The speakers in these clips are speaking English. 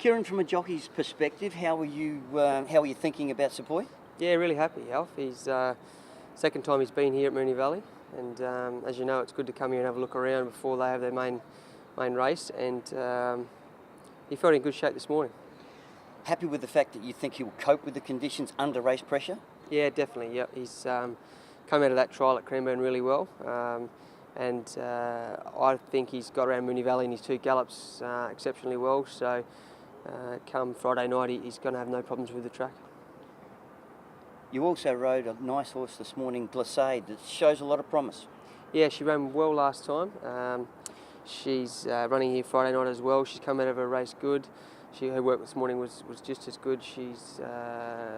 Kerrin, from a jockey's perspective, how are you thinking about Sepoy? Yeah, really happy, Alf. He's second time he's been here at Moonee Valley, and as you know, it's good to come here and have a look around before they have their main race. And he felt in good shape this morning. Happy with the fact that you think he'll cope with the conditions under race pressure? Yeah, definitely. Yeah, he's come out of that trial at Cranbourne really well, and I think he's got around Moonee Valley in his two gallops exceptionally well. So come Friday night, he's going to have no problems with the track. You also rode a nice horse this morning, Glissade, that shows a lot of promise. Yeah, she ran well last time. She's running here Friday night as well. She's come out of her race good. Her work this morning was just as good. She's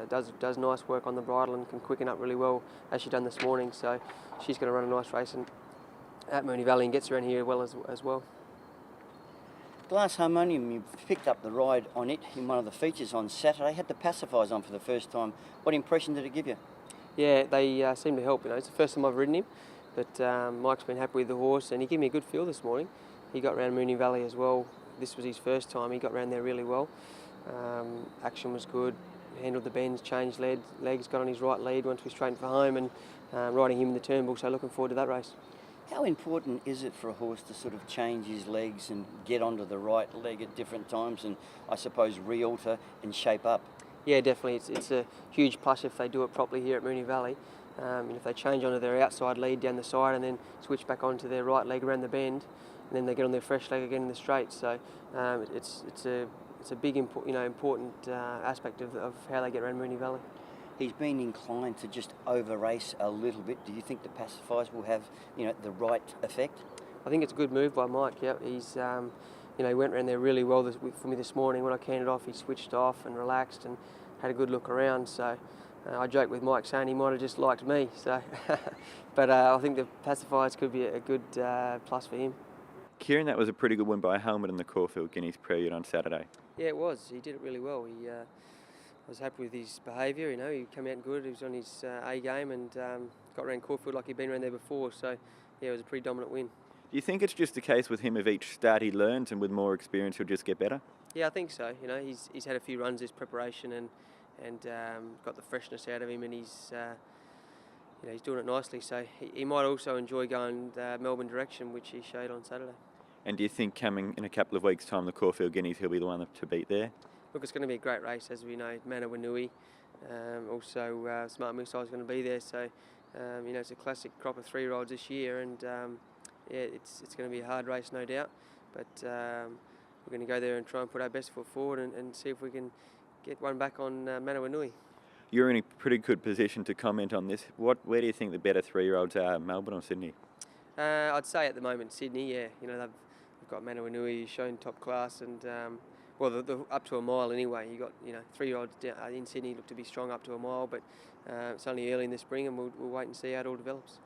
does nice work on the bridle and can quicken up really well as she done this morning. So she's going to run a nice race at Moonee Valley and gets around here well as well. Glass Harmonium, you picked up the ride on it in one of the features on Saturday. Had the pacifiers on for the first time. What impression did it give you? Yeah, they seem to help. It's the first time I've ridden him, but Mike's been happy with the horse and he gave me a good feel this morning. He got around Moonee Valley as well. This was his first time. He got around there really well. Action was good. Handled the bends, changed legs, got on his right lead once we straightened for home, and riding him in the Turnbull. So looking forward to that race. How important is it for a horse to sort of change his legs and get onto the right leg at different times and, I suppose, re-alter and shape up? Yeah, definitely. It's a huge plus if they do it properly here at Moonee Valley. And if they change onto their outside lead down the side and then switch back onto their right leg around the bend, and then they get on their fresh leg again in the straight. So it's a big important aspect of how they get around Moonee Valley. He's been inclined to just over-race a little bit. Do you think the pacifiers will have, the right effect? I think it's a good move by Mike. Yeah, he's, he went around there really well for me this morning. When I canted off, he switched off and relaxed and had a good look around. So I joked with Mike saying he might have just liked me. So, but I think the pacifiers could be a good plus for him. Kerrin, that was a pretty good win by Helmet in the Caulfield Guineas period on Saturday. Yeah, it was. He did it really well. I was happy with his behaviour. He came out good. He was on his A game and got around Caulfield like he'd been around there before. So, yeah, it was a pretty dominant win. Do you think it's just a case with him of each start he learns, and with more experience he'll just get better? Yeah, I think so. He's had a few runs this preparation and got the freshness out of him, and he's doing it nicely. So he might also enjoy going the Melbourne direction, which he showed on Saturday. And do you think coming in a couple of weeks' time, the Caulfield Guineas, he'll be the one to beat there? Look, it's going to be a great race, as we know. Manawinui, also Smart Moose is going to be there. So it's a classic crop of 3-year-olds this year, and it's going to be a hard race, no doubt. But we're going to go there and try and put our best foot forward and see if we can get one back on Manawinui. You're in a pretty good position to comment on this. Where do you think the better 3-year-olds are, Melbourne or Sydney? I'd say at the moment Sydney. Yeah, they've got Manawinui shown top class, and the up to a mile anyway. You got 3-year-olds in Sydney look to be strong up to a mile, but it's only early in the spring, and we'll wait and see how it all develops.